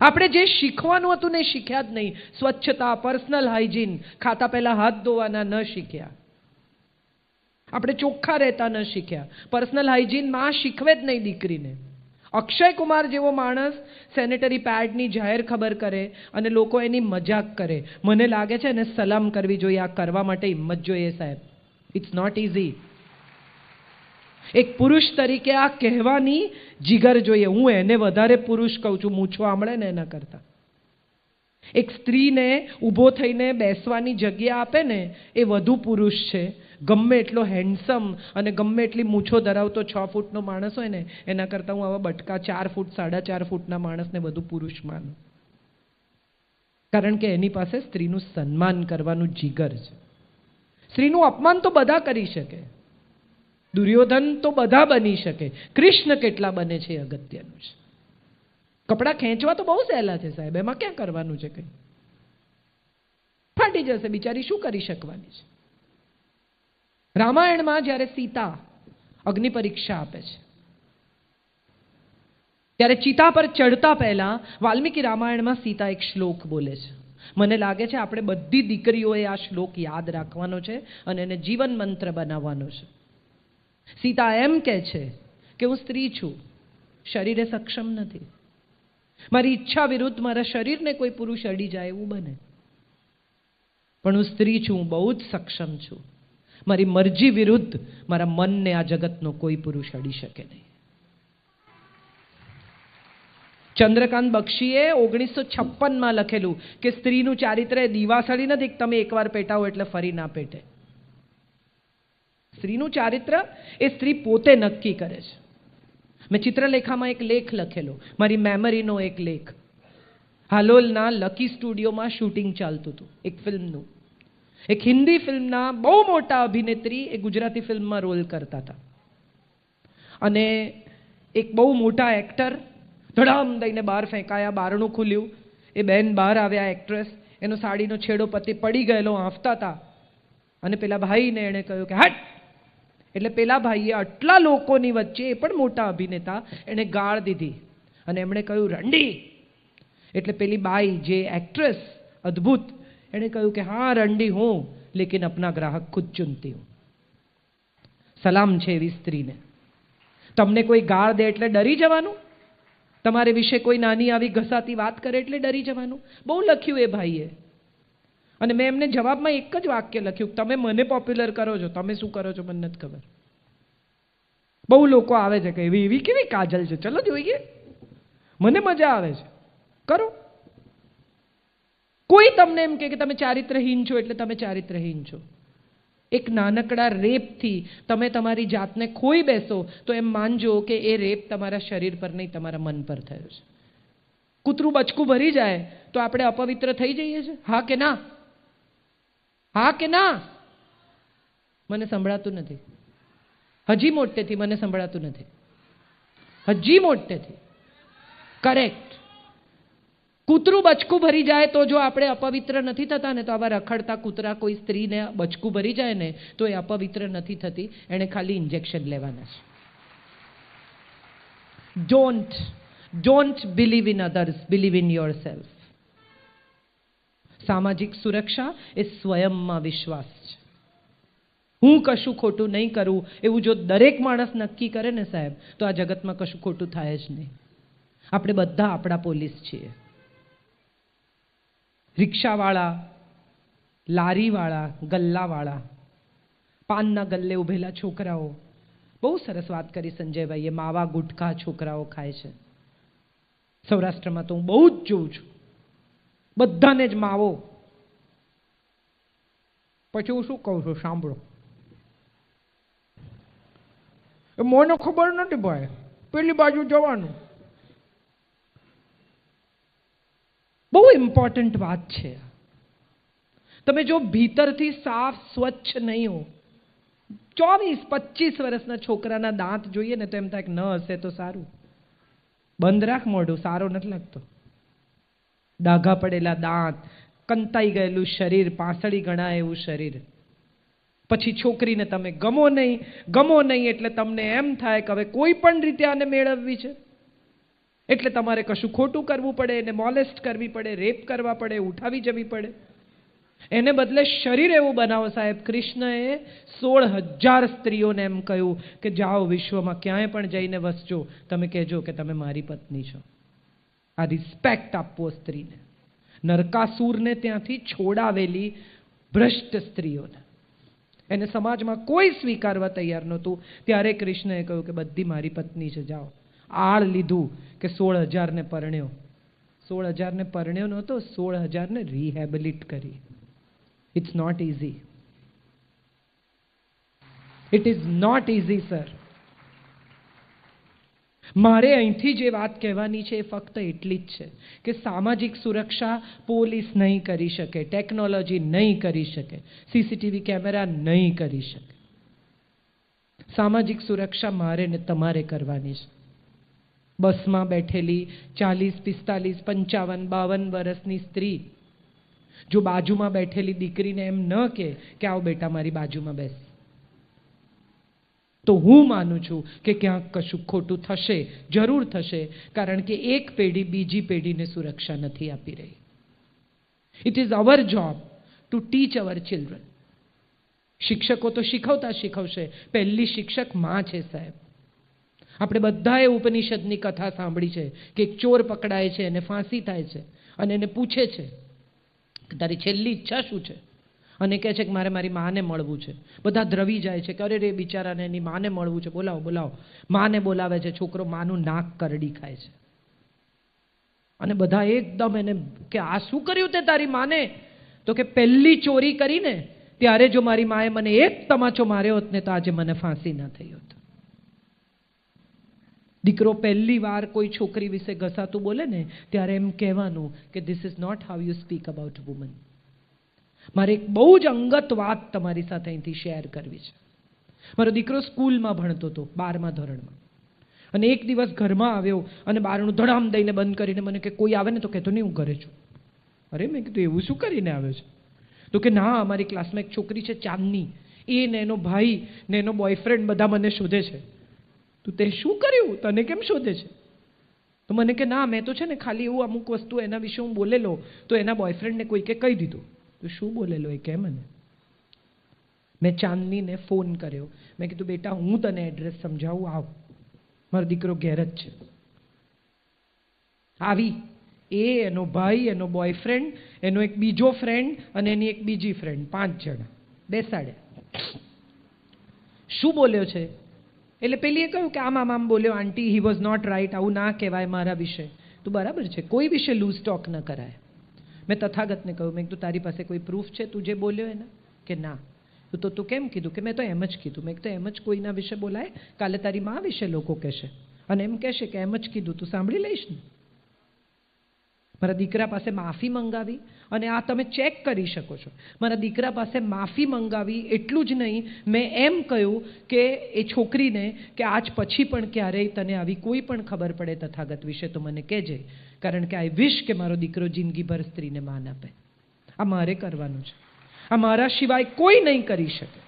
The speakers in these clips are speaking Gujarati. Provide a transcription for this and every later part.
આપણે જે શીખવાનું હતું ને શીખ્યા જ નહીં. સ્વચ્છતા, પર્સનલ હાઇજીન, ખાતા પહેલા હાથ ધોવાના ન શીખ્યા. આપણે ચોખ્ખા રહેતા ન શીખ્યા. પર્સનલ હાઇજીન માં શીખવે જ નહીં દીકરીને. અક્ષય કુમાર જેવો માણસ સેનેટરી પેડની જાહેર ખબર કરે અને લોકો એની મજાક કરે. મને લાગે છે એને સલામ કરવી જોઈએ. આ કરવા માટે હિંમત જોઈએ સાહેબ. It's not easy. એક પુરુષ તરીકે આ કહેવાની જીગર જોઈએ. હું એને વધારે પુરુષ કહું છું મૂછો આમળે ને એના કરતા. એક સ્ત્રીને ઊભો થઈને બેસવાની જગ્યા આપે ને એ વધુ પુરુષ છે. ગમે એટલો હેન્ડસમ અને ગમે એટલી મૂછો ધરાવતો 6 ફૂટનો માણસ હોય ને એના કરતાં હું આવા બટકા 4 ફૂટ 4.5 ફૂટના માણસને વધુ પુરુષ માનું. કારણ કે એની પાસે સ્ત્રીનું સન્માન કરવાનું જીગર છે. સ્ત્રીનું અપમાન તો બધા કરી શકે. દુર્યોધન તો બધા બની શકે. કૃષ્ણ કેટલા બને છે એ અગત્યનું છે. કપડાં ખેંચવા તો બહુ સહેલા છે સાહેબ. એમાં ક્યાં કરવાનું છે કંઈ? ફાટી જશે બિચારી, શું કરી શકવાની છે? રામાયણમાં જ્યારે સીતા અગ્નિ પરીક્ષા આપે છે ત્યારે ચિતા પર ચડતા પહેલા વાલ્મીકી રામાયણમાં સીતા એક શ્લોક બોલે છે. મને લાગે છે આપણે બધી દીકરીઓએ આ શ્લોક યાદ રાખવાનો છે અને એને જીવન મંત્ર બનાવવાનો છે. સીતા એમ કહે છે કે હું સ્ત્રી છું, શરીરે સક્ષમ નથી. મારી ઈચ્છા વિરુદ્ધ મારા શરીરને કોઈ પુરુષ અડી જાય એવું બને, પણ હું સ્ત્રી છું, હું બહુ જ સક્ષમ છું. મારી મરજી વિરુદ્ધ મારા મનને આ જગતનો કોઈ પુરુષ અડી શકે નહીં. ચંદ્રકાંત બક્ષીએ 1956માં લખેલું કે સ્ત્રીનું ચારિત્ર્ય દિવાસળી નથી કે તમે એકવાર પેટાવો એટલે ફરી ના પેટે. સ્ત્રીનું ચારિત્ર્ય એ સ્ત્રી પોતે નક્કી કરે છે. મેં ચિત્રલેખામાં એક લેખ લખેલો, મારી મેમરીનો એક લેખ. હાલોલના લકી સ્ટુડિયોમાં શૂટિંગ ચાલતું હતું એક ફિલ્મનું. એક હિન્દી ફિલ્મના બહુ મોટા અભિનેત્રી એ ગુજરાતી ફિલ્મમાં રોલ કરતા હતા અને એક બહુ મોટા એક્ટર ધડામ દઈને બહાર ફેંકાયા. બારણું ખુલ્યું, એ બેન બહાર આવ્યા, એક્ટ્રેસ. એનો સાડીનો છેડો પડી ગયેલો હાંફતા હતા અને પેલા ભાઈને એણે કહ્યું કે હટ. એટલે પેલા ભાઈએ આટલા લોકોની વચ્ચે, એ પણ મોટા અભિનેતા, એણે ગાળ દીધી અને એમણે કહ્યું રંડી. એટલે પેલી બાઈ જે એક્ટ્રેસ અદ્ભુત, એણે કહ્યું કે હા રંડી હું, લેકિન અપના ગ્રાહક ખુદ ચુનતી હું. સલામ છે એવી સ્ત્રીને. તમને કોઈ ગાળ દે એટલે ડરી જવાનું? તમારે વિશે કોઈ નાની આવી ઘસાતી વાત કરે એટલે ડરી જવાનું? બહુ લખ્યું એ ભાઈએ. અને મેં એમને જવાબમાં એક જ વાક્ય લખ્યું, તમે મને પોપ્યુલર કરો છો, તમે શું કરો છો મને નથી ખબર. બહુ લોકો આવે છે કે એવી કેવી કાજલ છે, ચલો જોઈએ, મને મજા આવે છે, કરો. કોઈ તમને એમ કે તમે ચારિત્રહીન છો એટલે તમે ચારિત્રહીન છો. એક નાનકડા રેપથી તમે તમારી જાતને ખોઈ બેસો તો એમ માનજો કે એ રેપ તમારા શરીર પર નહીં, તમારા મન પર થયો છે. કૂતરું બચકું ભરી જાય તો આપણે અપવિત્ર થઈ જઈએ છીએ? હા કે ના? હા કે ના? મને સંભળાતું નથી. હજી મોટેથી મને સંભળાતું નથી. હજી મોટેથી. કરેક્ટ. કૂતરું બચકું ભરી જાય તો જો આપણે અપવિત્ર નથી થતા ને, તો આવા રખડતા કૂતરા કોઈ સ્ત્રીને બચકું ભરી જાય ને તો એ અપવિત્ર નથી થતી, એણે ખાલી ઇન્જેક્શન લેવાના છે. Don't believe in others, believe in yourself. સામાજિક સુરક્ષા એ સ્વયંમાં વિશ્વાસ છે. હું કશું ખોટું નહીં કરું એવું જો દરેક માણસ નક્કી કરે ને સાહેબ, તો આ જગતમાં કશું ખોટું થાય જ નહીં. આપણે બધા આપણા પોલીસ છીએ. રિક્ષાવાળા, લારીવાળા, ગલ્લાવાળા, પાનના ગલ્લે ઉભેલા છોકરાઓ. બહુ સરસ વાત કરી સંજયભાઈએ, માવા ગુટખા છોકરાઓ ખાય છે. સૌરાષ્ટ્રમાં તો હું બહુ જ જોઉં છું, બધાને જ માવો. પછી હું શું કહું છું સાંભળો. મને ખબર નથી ભાઈ, પેલી બાજુ જવાનું. બહુ ઇમ્પોર્ટન્ટ વાત છે. તમે જો ભીતરથી સાફ સ્વચ્છ નહીં હો, 24-25 વર્ષના છોકરાના દાંત જોઈએ ને તો એમ થાય કે ન હશે તો સારું. બંધ રાખ મોઢું, સારો નથી લાગતો. ડાઘા પડેલા દાંત, કંતાઈ ગયેલું શરીર, પાંસળી ગણાય એવું શરીર. પછી છોકરીને તમે ગમો નહીં એટલે તમને એમ થાય કે હવે કોઈ પણ રીતે આને મેળવવી છે. એટલે તમારે કશું ખોટું કરવું પડે, એને મોલેસ્ટ કરવી પડે, રેપ કરવા પડે, ઉઠાવી જવી પડે. એને બદલે શરીર એવું બનાવો સાહેબ. કૃષ્ણએ 16,000 સ્ત્રીઓને એમ કહ્યું કે જાઓ વિશ્વમાં ક્યાંય પણ જઈને વસજો, તમે કહેજો કે તમે મારી પત્ની છો. આ રિસ્પેક્ટ આપવો સ્ત્રીને, નરકાસુરને ત્યાંથી છોડાવેલી ભ્રષ્ટ સ્ત્રીઓને, એને સમાજમાં કોઈ સ્વીકારવા તૈયાર નહોતું. ત્યારે કૃષ્ણએ કહ્યું કે બધી મારી પત્ની છે, જાઓ. આળ લીધું કે 16,000 ને પરણ્યો. 16,000 ને પરણ્યો નહોતો, 16,000 ને રિહેબિલિટ કરી. It's not easy. It is not easy sir. મારે અહીંથી જે વાત કહેવાની છે એ ફક્ત એટલી જ છે કે સામાજિક સુરક્ષા પોલીસ નહીં કરી શકે, ટેકનોલોજી નહીં કરી શકે, સીસીટીવી કેમેરા નહીં કરી શકે. સામાજિક સુરક્ષા મારે ને તમારે કરવાની છે. બસમાં બેઠેલી 40, 45, 55, 52 વર્ષની સ્ત્રી જો બાજુમાં બેઠેલી દીકરીને એમ ન કહે કે આવ બેટા મારી બાજુમાં બેસ, તો હું માનું છું કે ક્યાંક કશું ખોટું થશે, જરૂર થશે, કારણ કે એક પેઢી બીજી પેઢીને સુરક્ષા નથી આપી રહી. It is our job to teach our children. શિક્ષકો તો શીખવશે, પહેલી શિક્ષક માં છે સાહેબ. આપણે બધાએ ઉપનિષદની કથા સાંભળી છે કે એક ચોર પકડાય છે અને ફાંસી થાય છે અને એને પૂછે છે કે તારી છેલ્લી ઈચ્છા શું છે, અને કહે છે કે મારે મારી માને મળવું છે. બધા દ્રવી જાય છે કે અરે રે બિચારાને એની માને મળવું છે, બોલાવો બોલાવો. માને બોલાવે છે, છોકરો માનું નાક કરડી ખાય છે અને બધા એકદમ એને કે આ શું કર્યું તે તારી માને? તો કે પહેલી ચોરી કરીને ત્યારે જો મારી માએ મને એક તમાચો માર્યો હોત ને તો આજે મને ફાંસી ના થઈ હોત. દીકરો પહેલી વાર કોઈ છોકરી વિશે ઘસાતું બોલે ને ત્યારે એમ કહેવાનું કે this is not how you speak about woman. મારે એક બહુ જ અંગત વાત તમારી સાથે અહીંથી શેર કરવી છે. મારો દીકરો સ્કૂલમાં ભણતો હતો, 12મા ધોરણમાં, અને એક દિવસ ઘરમાં આવ્યો અને બારણું ધડામ દઈને બંધ કરીને મને કે કોઈ આવે ને તો કહેતો નહીં હું ઘરે છું. અરે મેં કીધું એવું શું કરીને આવ્યો છે? તો કે ના અમારી ક્લાસમાં એક છોકરી છે ચાંદની, એ ને એનો ભાઈ ને એનો બોયફ્રેન્ડ બધા મને શોધે છે. તું તે શું કર્યું, તને કેમ શોધે છે? તો મને કે ના મેં તો છે ને ખાલી એવું અમુક વસ્તુ એના વિશે હું બોલેલો તો એના બોયફ્રેન્ડને કોઈકે કહી દીધું. તો શું બોલેલો એ કે મને? મેં ચાંદનીને ફોન કર્યો, મેં કીધું બેટા હું તને એડ્રેસ સમજાવું, આવ. મારો દીકરો ઘેર જ છે. આવી એ, એનો ભાઈ, એનો બોયફ્રેન્ડ, એનો એક બીજો ફ્રેન્ડ અને એની એક બીજી ફ્રેન્ડ, 5 જણા બેસાડ્યા. શું બોલ્યો છે? એટલે પેલીએ કહ્યું કે આમ આમ આમ બોલ્યો આંટી, હી વોઝ નોટ રાઇટ, આવું ના કહેવાય મારા વિશે. તો બરાબર છે, કોઈ વિશે લૂઝ ટોક ન કરાય. મેં તથાગતને કહ્યું, મેં કીધું તારી પાસે કોઈ પ્રૂફ છે તું જે બોલ્યો એના? કે ના. તો તું કેમ કીધું? કે મેં તો એમ જ કીધું. મેં કીધું એમ જ કોઈના વિશે બોલાય? કાલે તારી મા વિશે લોકો કહેશે અને એમ કહેશે કે એમ જ કીધું, તું સાંભળી લઈશ ને. મારા દીકરા પાસે માફી મંગાવી, અને આ તમે ચેક કરી શકો છો. મારા દીકરા પાસે માફી મંગાવી, એટલું જ નહીં, મેં એમ કહ્યું કે એ છોકરીને કે આજ પછી પણ ક્યારેય તને આવી કોઈ પણ ખબર પડે તથાગત વિશે તો મને કહેજે, કારણ કે આઈ વિશ કે મારો દીકરો જિંદગીભર સ્ત્રીને માન આપે. આ મારે કરવાનું છે, આ મારા સિવાય કોઈ નહીં કરી શકે.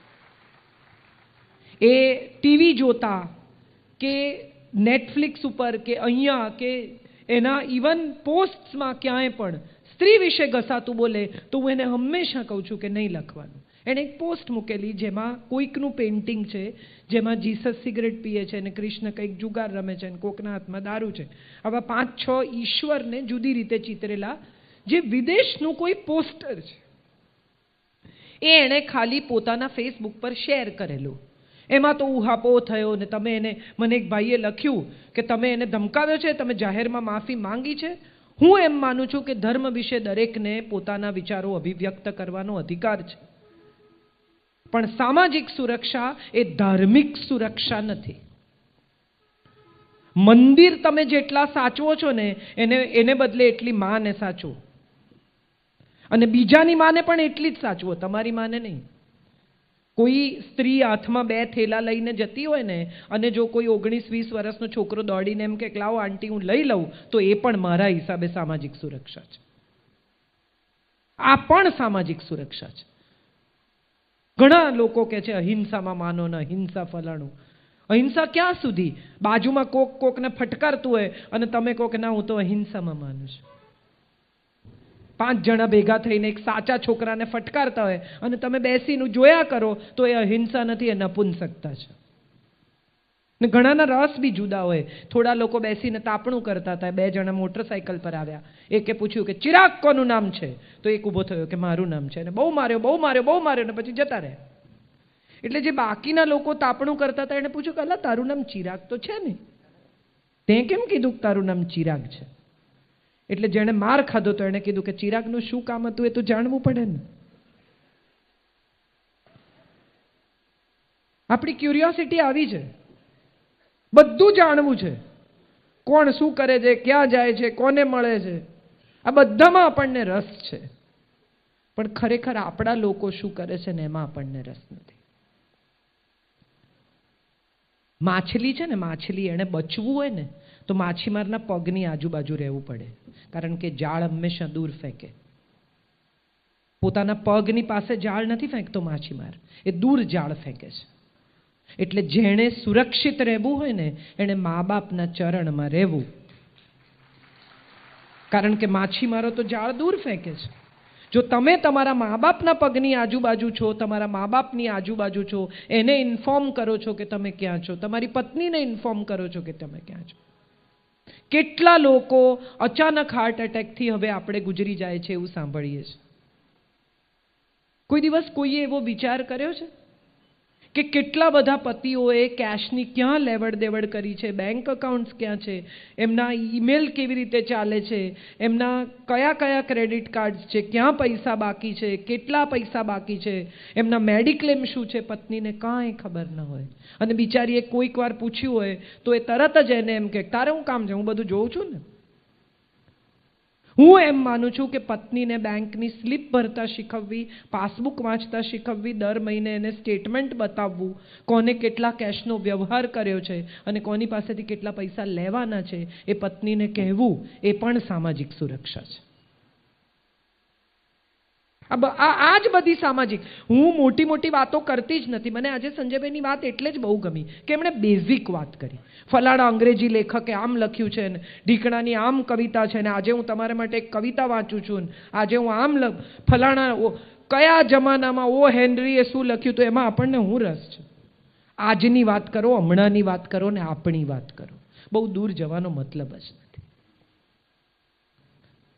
એ ટીવી જોતા કે નેટફ્લિક્સ ઉપર કે અહીંયા કે એના ઇવન પોસ્ટ્સમાં ક્યાંય પણ સ્ત્રી વિશે ઘસાતું બોલે તો હું એને હંમેશા કહું છું કે નહીં લખવાનું. એણે એક પોસ્ટ મૂકેલી જેમાં કોઈકનું પેઇન્ટિંગ છે, જેમાં જીસસ સિગરેટ પીએ છે અને કૃષ્ણ કંઈક જુગાર રમે છે અને કોકના હાથમાં દારૂ છે. આવા 5-6 ઈશ્વરને જુદી રીતે ચિતરેલા જે વિદેશનું કોઈ પોસ્ટર છે, એ એણે ખાલી પોતાના ફેસબુક પર શેર કરેલું. એમાં તો ઉહાપો થયો ને તમે એને, મને એક ભાઈએ લખ્યું કે તમે એને ધમકાવ્યો છે, તમે જાહેરમાં માફી માંગી છે. હું એમ માનું છું કે ધર્મ વિશે દરેકને પોતાના વિચારો અભિવ્યક્ત કરવાનો અધિકાર છે, પણ સામાજિક સુરક્ષા એ ધાર્મિક સુરક્ષા નથી. મંદિર તમે જેટલા સાચવો છો ને એને બદલે એટલી માને સાચવો, અને બીજાની માને પણ એટલી જ સાચવો, તમારી માને નહીં. કોઈ સ્ત્રી હાથમાં 2 થેલા લઈને જતી હોય ને અને જો કોઈ 19-20 વર્ષનો છોકરો દોડીને એમ કે લાવો આંટી હું લઈ લઉં, તો એ પણ મારા હિસાબે સામાજિક સુરક્ષા છે. આ પણ સામાજિક સુરક્ષા છે. ઘણા લોકો કહે છે અહિંસામાં માનો ને અહિંસા ફલાણું. અહિંસા ક્યાં સુધી? બાજુમાં કોકને ફટકારતું હોય અને તમે કોક ના હું તો અહિંસામાં માનું છું. 5 જણા ભેગા થઈને એક સાચા છોકરાને ફટકારતા હોય અને તમે બેસીને જોયા કરો તો એ અહિંસા નથી, એ નપુંસકતા છે. ને ઘણાના રસ બી જુદા હોય. થોડા લોકો બેસીને તાપણું કરતા હતા. 2 જણા મોટરસાઇકલ પર આવ્યા. એકે પૂછ્યું કે ચિરાગ કોનું નામ છે? તો એક ઊભો થયો કે મારું નામ છે. અને બહુ માર્યો ને પછી જતા રહ્યા. એટલે જે બાકીના લોકો તાપણું કરતા હતા એને પૂછ્યું કે અલા તારું નામ ચિરાગ તો છે ને, તે કેમ કીધું કે તારું નામ ચિરાગ છે? એટલે જેણે માર ખાધો તો એને કીધું કે ચિરાગનું શું કામ હતું એ તો જાણવું પડે ને. આપણી ક્યુરિયોસિટી આવી છે, બધું જાણવું છે. કોણ શું કરે છે, ક્યાં જાય છે, કોને મળે છે, આ બધામાં આપણને રસ છે. પણ ખરેખર આપણા લોકો શું કરે છે ને એમાં આપણને રસ નથી. માછલી છે ને, માછલી એને બચવું હોય ને તો માછીમારના પગની આજુબાજુ રહેવું પડે, કારણ કે જાળ હંમેશા દૂર ફેંકે. પોતાના પગની પાસે જાળ નથી ફેંકતો માછીમાર, એ દૂર જાળ ફેંકે છે. એટલે જેણે સુરક્ષિત રહેવું હોય ને એને મા બાપના ચરણમાં રહેવું, કારણ કે માછીમારો તો જાળ દૂર ફેંકે છે. જો તમે તમારા મા બાપના પગની આજુબાજુ છો, તમારા મા બાપની આજુબાજુ છો, એને ઇન્ફોર્મ કરો છો કે તમે ક્યાં છો, તમારી પત્નીને ઇન્ફોર્મ કરો છો કે તમે ક્યાં છો. કેટલા લોકો અચાનક હાર્ટ એટેકથી હવે આપણે ગુજરી જાય છે એવું સાંભળીએ છીએ. કોઈ દિવસ કોઈએ એવો વિચાર કર્યો છે કે કેટલા બધા પતિઓએ કેશની ક્યાં લેવડ દેવડ કરી છે, બેંક અકાઉન્ટ્સ ક્યાં છે, એમના ઈમેલ કેવી રીતે ચાલે છે, એમના કયા કયા ક્રેડિટ કાર્ડ્સ છે, ક્યાં પૈસા બાકી છે, કેટલા પૈસા બાકી છે, એમના મેડિક્લેમ શું છે, પત્નીને કાંઈ ખબર ન હોય. અને બિચારીએ કોઈક વાર પૂછ્યું હોય તો એ તરત જ એને એમ કે તારે હું કામ છે, હું બધું જોઉં છું ને. હું એમ માનું છું કે પત્નીને બેંકની સ્લીપ ભરતા શીખવવી, પાસબુક વાંચતા શીખવવી, દર મહિને એને સ્ટેટમેન્ટ બતાવવું, કોને કેટલા કેશનો વ્યવહાર કર્યો છે અને કોની પાસેથી કેટલા પૈસા લેવાના છે એ પત્નીને કહેવું, એ પણ સામાજિક સુરક્ષા છે. આ જ બધી સામાજિક. હું મોટી મોટી વાતો કરતી જ નથી. મને આજે સંજયભાઈની વાત એટલે જ બહુ ગમી કે એમણે બેઝિક વાત કરી. ફલાણા અંગ્રેજી લેખકે આમ લખ્યું છે ને ઢીકણાની આમ કવિતા છે ને આજે હું તમારા માટે એક કવિતા વાંચું છું ને આજે હું આમ ફલાણા કયા જમાનામાં ઓ હેનરીએ શું લખ્યું, તો એમાં આપણને હું રસ છે. આજની વાત કરો, હમણાંની વાત કરો ને આપણી વાત કરો. બહુ દૂર જવાનો મતલબ જ નથી.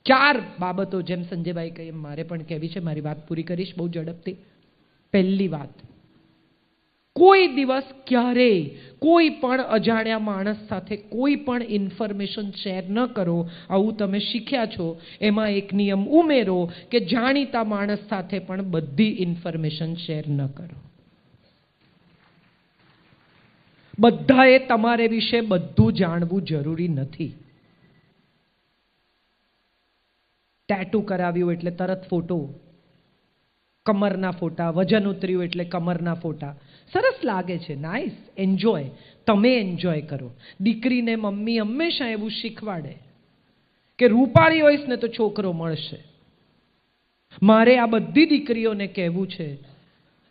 4 બાબતો જેમ સંજયભાઈ કહી એમ મારે પણ કહેવી છે. મારી વાત પૂરી કરીશ બહુ ઝડપથી. પહેલી વાત, કોઈ દિવસ ક્યારેય કોઈ પણ અજાણ્યા માણસ સાથે કોઈ પણ ઇન્ફોર્મેશન શેર ન કરો. આવું તમે શીખ્યા છો. એમાં એક નિયમ ઉમેરો કે જાણીતા માણસ સાથે પણ બધી ઇન્ફોર્મેશન શેર ન કરો. બધાએ તમારે વિશે બધું જાણવું જરૂરી નથી. ટેટુ કરાવ્યું એટલે તરત ફોટો, કમરના ફોટા, વજન ઉતર્યું એટલે કમરના ફોટા. સરસ લાગે છે, નાઇસ, એન્જોય. તમે એન્જોય કરો. દીકરીને મમ્મી હંમેશા એવું શીખવાડે કે રૂપાળી હોઈશ ને તો છોકરો મળશે. મારે આ બધી દીકરીઓને કહેવું છે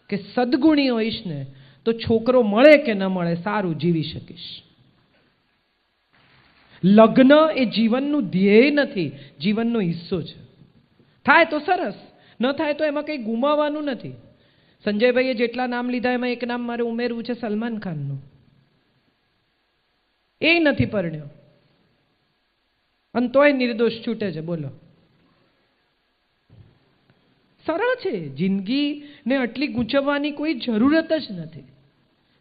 કે સદગુણી હોઈશ ને તો છોકરો મળે કે ન મળે સારું જીવી શકીશ. લગ્ન એ જીવનનું ધ્યેય નથી, જીવનનો હિસ્સો છે. થાય તો સરસ, ન થાય તો એમાં કંઈ ગુમાવવાનું નથી. સંજયભાઈએ જેટલા નામ લીધા એમાં એક નામ મારે ઉમેરવું છે, સલમાન ખાનનું. એ નથી પરણ્યો અને તોય નિર્દોષ છૂટે છે. બોલો, સરળ છે. જિંદગીને આટલી ગૂંચવવાની કોઈ જરૂરત જ નથી.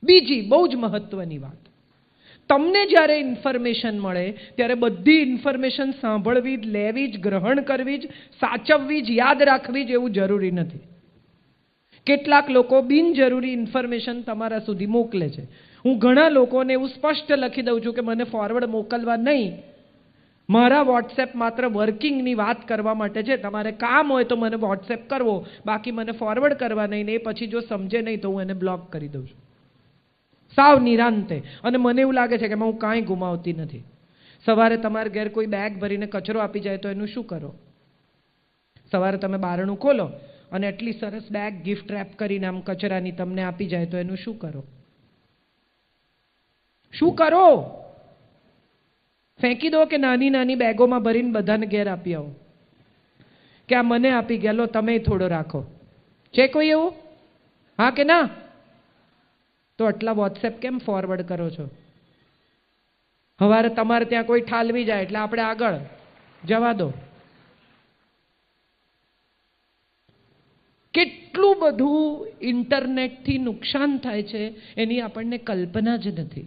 બીજી બહુ જ મહત્વની વાત, તમને જ્યારે ઇન્ફોર્મેશન મળે ત્યારે બધી ઇન્ફોર્મેશન સાંભળવી જ, લેવી જ, ગ્રહણ કરવી જ, સાચવવી જ, યાદ રાખવી જ એવું જરૂરી નથી. કેટલાક લોકો બિનજરૂરી ઇન્ફોર્મેશન તમારા સુધી મોકલે છે. હું ઘણા લોકોને એવું સ્પષ્ટ લખી દઉં છું કે મને ફોરવર્ડ મોકલવા નહીં. મારા વોટ્સએપ માત્ર વર્કિંગની વાત કરવા માટે છે. તમારે કામ હોય તો મને વોટ્સએપ કરવો, બાકી મને ફોરવર્ડ કરવા નહીં. ને એ પછી જો સમજે નહીં તો હું એને બ્લોક કરી દઉં છું, સાવ નિરાંતે. અને મને એવું લાગે છે કે હું કાંઈ ગુમાવતી નથી. સવારે તમારે ઘેર કોઈ બેગ ભરીને કચરો આપી જાય તો એનું શું કરો? સવારે તમે બારણું ખોલો અને એટલી સરસ બેગ ગિફ્ટ રેપ કરીને આમ કચરાની તમને આપી જાય તો એનું શું કરો? શું કરો? ફેંકી દો કે નાની નાની બેગોમાં ભરીને બધાને ઘેર આપી આવો કે આ મને આપી ગયા, લો તમે થોડો રાખો? છે કોઈ એવું? હા કે ના? તો આટલા વોટ્સએપ કેમ ફોરવર્ડ કરો છો? હવારે તમારે ત્યાં કોઈ ઠાલવી જાય એટલે આપણે આગળ જવા દો. કેટલું બધું ઇન્ટરનેટથી નુકસાન થાય છે એની આપણને કલ્પના જ નથી.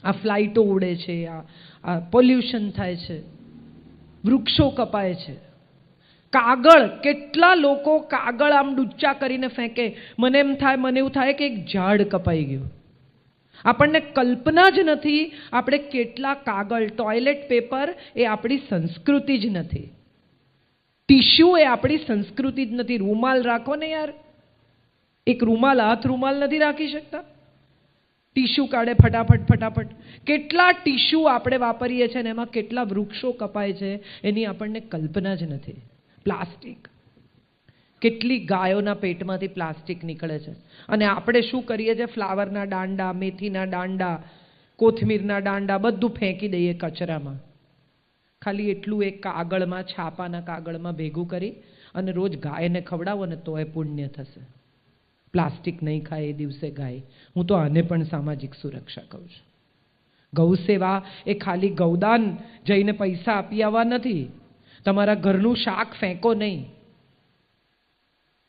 આ ફ્લાઇટો ઉડે છે, આ પોલ્યુશન થાય છે, વૃક્ષો કપાય છે, કાગળ, કેટલા લોકો કાગળ આમ ડૂચા કરીને ફેંકે. મને એવું થાય કે એક ઝાડ કપાઈ ગયું. આપણને કલ્પના જ નથી આપણે કેટલા કાગળ, ટોયલેટ પેપર એ આપણી સંસ્કૃતિ જ નથી. ટીશ્યુ એ આપણી સંસ્કૃતિ જ નથી. રૂમાલ રાખો ને યાર, એક રૂમાલ, હાથ રૂમાલ નથી રાખી શકતા? ટીશ્યુ કાઢે ફટાફટ. કેટલા ટીશ્યુ આપણે વાપરીએ છીએ ને એમાં કેટલા વૃક્ષો કપાય છે એની આપણને કલ્પના જ નથી. પ્લાસ્ટિક, કેટલી ગાયોના પેટમાંથી પ્લાસ્ટિક નીકળે છે અને આપણે શું કરીએ છીએ? ફ્લાવરના દાંડા, મેથીના દાંડા, કોથમીરના દાંડા બધું ફેંકી દઈએ કચરામાં. ખાલી એટલું એક કાગળમાં, છાપાના કાગળમાં ભેગું કરી અને રોજ ગાયને ખવડાવો ને તો એ પુણ્ય થશે. પ્લાસ્ટિક નહીં ખાય એ દિવસે ગાય. હું તો આને પણ સામાજિક સુરક્ષા કહું છું. ગૌ સેવા એ ખાલી ગૌદાન જઈને પૈસા આપી આવવા નથી. તમારા ઘરનું શાક ફેંકો નહીં.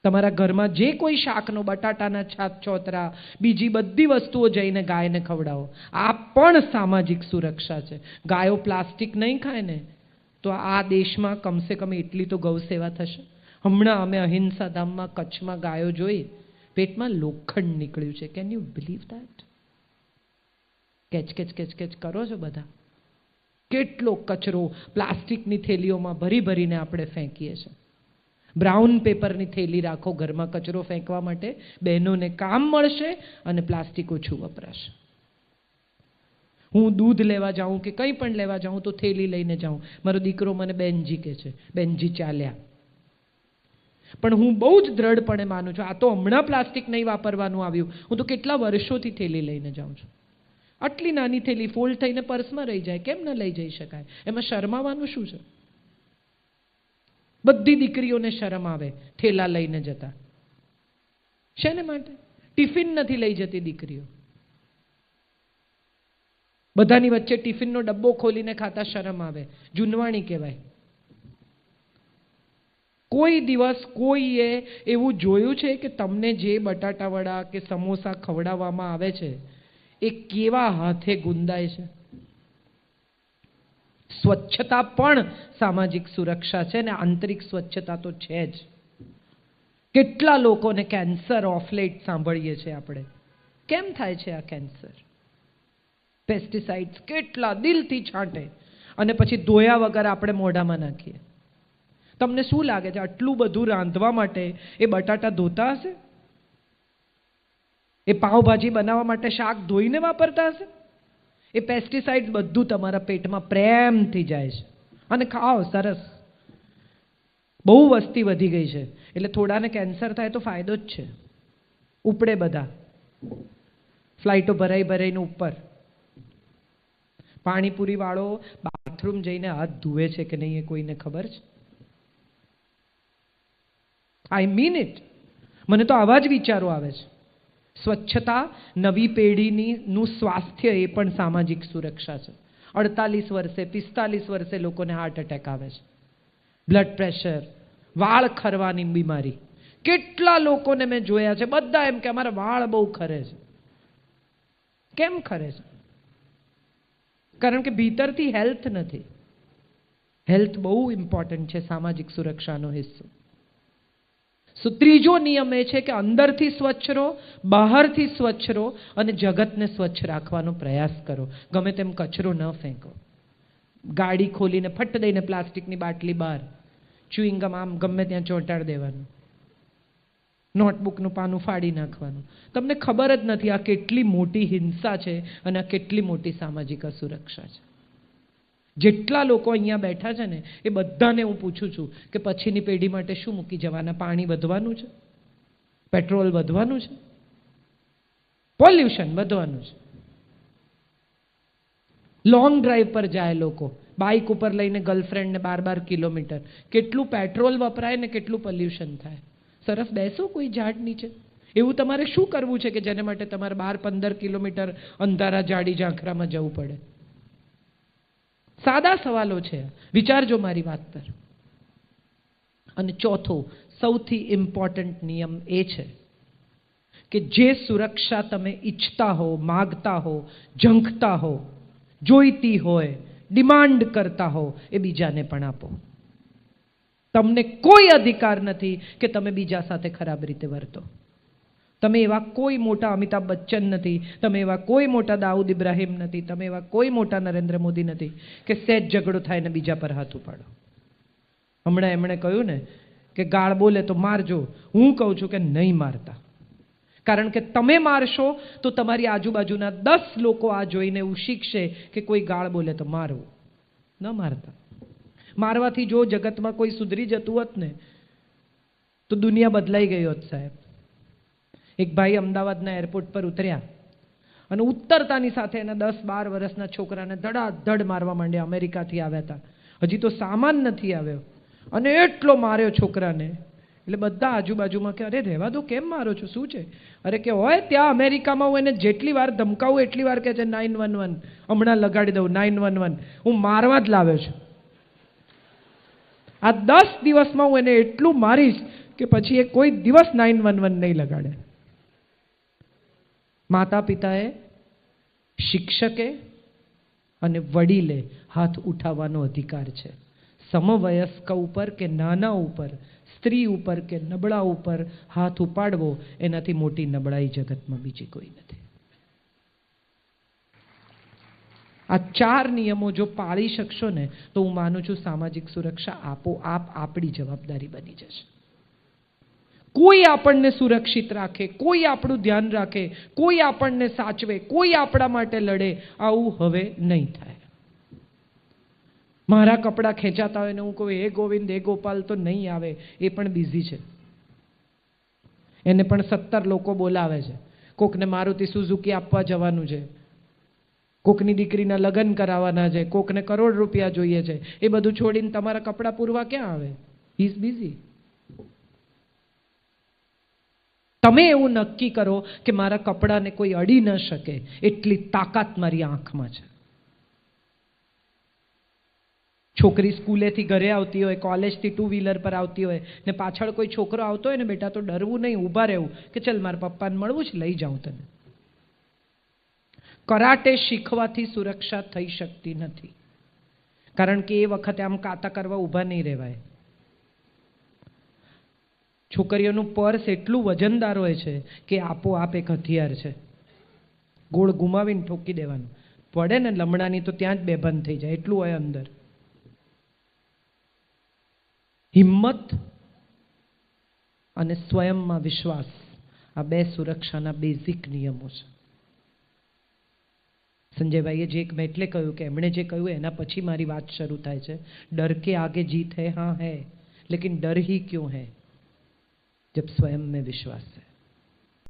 તમારા ઘરમાં જે કોઈ શાકનો, બટાટાના છોતરા, બીજી બધી વસ્તુઓ જઈને ગાયને ખવડાવો. આ પણ સામાજિક સુરક્ષા છે. ગાયો પ્લાસ્ટિક નહીં ખાય ને તો આ દેશમાં કમસે કમ એટલી તો ગૌ સેવા થશે. હમણાં અમે અહિંસા ધામમાં કચ્છમાં ગાયો જોઈ, પેટમાં લોખંડ નીકળ્યું છે. Can you believe that? Catch કરો છો બધા? કેટલો કચરો પ્લાસ્ટિકની થેલીઓમાં ભરીને આપણે ફેંકીએ છીએ. બ્રાઉન પેપરની થેલી રાખો ઘરમાં કચરો ફેંકવા માટે, બહેનોને કામ મળશે અને પ્લાસ્ટિક ઓછું વપરાશે. હું દૂધ લેવા જાઉં કે કંઈ પણ લેવા જાઉં તો થેલી લઈને જાઉં. મારો દીકરો મને બેનજી કહે છે, બેનજી ચાલ્યા. પણ હું બહુ જ દ્રઢપણે માનું છું આ તો હમણાં પ્લાસ્ટિક નહીં વાપરવાનું આવ્યું. હું તો કેટલા વર્ષોથી થેલી લઈને જાઉં છું. આટલી નાની થેલી ફોલ્ડ થઈને પર્સમાં રહી જાય, કેમ ન લઈ જઈ શકાય? એમાં શરમાવાનું શું છે? બધી દીકરીઓને શરમ આવે થેલા લઈને જતા. શેને માટે? ટિફિન નથી લઈ જતી દીકરીઓ. બધાની વચ્ચે ટિફિનનો ડબ્બો ખોલીને ખાતા શરમ આવે, જૂનવાણી કહેવાય. કોઈ દિવસ કોઈએ એવું જોયું છે કે તમને જે બટાટા વડા કે સમોસા ખવડાવવામાં આવે છે એ કેવા હાથે ગુંદાય છે? સ્વચ્છતા પણ સામાજિક સુરક્ષા છે ને આંતરિક સ્વચ્છતા તો છે જ. કેટલા લોકોને કેન્સર ઓફ લેટ સાંભળીએ છીએ આપણે. કેમ થાય છે આ કેન્સર? પેસ્ટિસાઇડ્સ કેટલા દિલથી છાંટે અને પછી ધોયા વગર આપણે મોઢામાં નાખીએ. તમને શું લાગે છે આટલું બધું રાંધવા માટે એ બટાટા ધોતા હશે? એ પાવભાજી બનાવવા માટે શાક ધોઈને વાપરતા હશે? એ પેસ્ટિસાઇડ્સ બધું તમારા પેટમાં પ્રેમથી જાય છે અને ખાઓ સરસ. બહુ વસ્તી વધી ગઈ છે એટલે થોડાને કેન્સર થાય તો ફાયદો જ છે. ઉપડે બધા, ફ્લાઇટો ભરાઈને ઉપર. પાણીપુરી વાળો બાથરૂમ જઈને હાથ ધુએ છે કે નહીં એ કોઈને ખબર છે? I mean it. મને તો આવા જ વિચારો આવે છે. સ્વચ્છતા, નવી પેઢીનું સ્વાસ્થ્ય એ પણ સામાજિક સુરક્ષા છે. 48 વર્ષે 45 વર્ષે લોકોને હાર્ટ એટેક આવે છે, બ્લડ પ્રેશર, વાળ ખરવાની બીમારી. કેટલા લોકોને મેં જોયા છે, બધા એમ કે અમારા વાળ બહુ ખરે છે. કેમ ખરે છે? કારણ કે ભીતરથી હેલ્થ નથી. હેલ્થ બહુ ઇમ્પોર્ટન્ટ છે, સામાજિક સુરક્ષાનો હિસ્સો. ત્રીજો નિયમ એ છે કે અંદરથી સ્વચ્છ રહો, બહારથી સ્વચ્છ રહો અને જગતને સ્વચ્છ રાખવાનો પ્રયાસ કરો. ગમે તેમ કચરો ન ફેંકો. ગાડી ખોલીને ફટ દઈને પ્લાસ્ટિકની બાટલી બહાર, ચ્યુઇંગમ આમ ગમે ત્યાં ચોંટાડી દેવાનું, નોટબુકનું પાનું ફાડી નાખવાનું. તમને ખબર જ નથી આ કેટલી મોટી હિંસા છે અને આ કેટલી મોટી સામાજિક અસુરક્ષા છે. જેટલા લોકો અહીંયા બેઠા છે ને એ બધાને હું પૂછું છું કે પછીની પેઢી માટે શું મૂકી જવાના? પાણી વધવાનું છે, પેટ્રોલ વધવાનું છે, પોલ્યુશન વધવાનું છે. લોંગ ડ્રાઈવ પર જાય લોકો, બાઇક ઉપર લઈને ગર્લફ્રેન્ડને 12 કિલોમીટર, કેટલું પેટ્રોલ વપરાય ને કેટલું પોલ્યુશન થાય. સરસ બેસો કોઈ ઝાડ નીચે. એવું તમારે શું કરવું છે કે જેને માટે તમારે 12-15 કિલોમીટર અંધારા જાડી ઝાંખરામાં જવું પડે? સાદા સવાલો છે, વિચારજો મારી વાત પર. અને ચોથો સૌથી ઇમ્પોર્ટન્ટ નિયમ એ છે કે જે સુરક્ષા તમે ઈચ્છતા હો, માગતા હો, ઝંખતા હો, જોઈતી હોય, ડિમાન્ડ કરતા હો, એ બીજાને પણ આપો. તમને કોઈ અધિકાર નથી કે તમે બીજા સાથે ખરાબ રીતે વર્તો. તમે એવા કોઈ મોટા અમિતાભ બચ્ચન નથી, તમે એવા કોઈ મોટા દાઉદ ઇબ્રાહિમ નથી, તમે એવા કોઈ મોટા નરેન્દ્ર મોદી નથી કે સહેજ ઝઘડો થાય ને બીજા પર હાથ ઉપાડો. હમણાં એમણે કહ્યું ને કે ગાળ બોલે તો મારજો. હું કહું છું કે નહીં મારતા, કારણ કે તમે મારશો તો તમારી આજુબાજુના 10 લોકો આ જોઈને એવું શીખશે કે કોઈ ગાળ બોલે તો મારવું, ન મારતા. મારવાથી જો જગતમાં કોઈ સુધરી જતું હોત ને તો દુનિયા બદલાઈ ગઈ હોત સાહેબ. એક ભાઈ અમદાવાદના એરપોર્ટ પર ઉતર્યા અને ઉતરતાની સાથે એના 10-12 વર્ષના છોકરાને ધડાધડ મારવા માંડ્યા. અમેરિકાથી આવ્યા હતા, હજી તો સામાન નથી આવ્યો, અને એટલો માર્યો છોકરાને. એટલે બધા આજુબાજુમાં કે અરે રહેવા દો, કેમ મારો છો, શું છે? અરે કે હોય ત્યાં અમેરિકામાં હું એને જેટલી વાર ધમકાવું એટલી વાર કહે છે 911, હમણાં લગાડી દઉં 911, હું મારવા જ લાવ્યો છું. આ 10 દિવસમાં હું એને એટલું મારીશ કે પછી એ કોઈ દિવસ 911 નહીં લગાડે. માતા પિતાએ, શિક્ષકે અને વડીલે હાથ ઉઠાવવાનો અધિકાર છે. સમવયસ્ક ઉપર કે નાના ઉપર, સ્ત્રી ઉપર કે નબળા ઉપર હાથ ઉપાડવો એનાથી મોટી નબળાઈ જગતમાં બીજી કોઈ નથી. આ 4 નિયમો જો પાળી શકશો ને તો હું માનું છું સામાજિક સુરક્ષા આપોઆપ આપણી જવાબદારી બની જશે. કોઈ આપણને સુરક્ષિત રાખે, કોઈ આપણું ધ્યાન રાખે, કોઈ આપણને સાચવે, કોઈ આપણા માટે લડે, આવું હવે નહીં થાય. મારા કપડાં ખેંચાતા હોય ને હું કહું હે ગોવિંદ હે ગોપાલ તો નહીં આવે, એ પણ બિઝી છે. એને પણ 17 લોકો બોલાવે છે. કોકને મારુતિ સુઝુકી આપવા જવાનું છે, કોકની દીકરીના લગ્ન કરાવવાના છે, કોકને કરોડ રૂપિયા જોઈએ છે. એ બધું છોડીને તમારા કપડાં પૂરવા ક્યાં આવે? He is busy. તમે એવું નક્કી કરો કે મારા કપડાને કોઈ અડી ન શકે એટલી તાકાત મારી આંખમાં છે. છોકરી સ્કૂલેથી ઘરે આવતી હોય, કોલેજથી 2 વ્હીલર પર આવતી હોય ને પાછળ કોઈ છોકરો આવતો હોય ને, બેટા તો ડરવું નહીં, ઊભા રહેવું કે ચલ મારા પપ્પાને મળવું છે, લઈ જાઉં તને. કરાટે શીખવાથી સુરક્ષા થઈ શકતી નથી, કારણ કે એ વખતે આમ કાતા કરવા ઊભા નહીં રહેવાય. છોકરીઓનું પર્સ એટલું વજનદાર હોય છે કે આપોઆપ એક હથિયાર છે. ગોળ ગુમાવીને ઠોકી દેવાનું પડે ને લમણાની તો ત્યાં જ બેભાન થઈ જાય, એટલું હોય અંદર. હિંમત અને સ્વયંમાં વિશ્વાસ, આ 2 સુરક્ષાના બેઝિક નિયમો છે. સંજયભાઈએ જે મેં એટલે કહ્યું કે એમણે જે કહ્યું એના પછી મારી વાત શરૂ થાય છે. ડર કે આગે जीत है हाँ है, लेकिन डर ही क्यों है जब स्वयं में विश्वास है.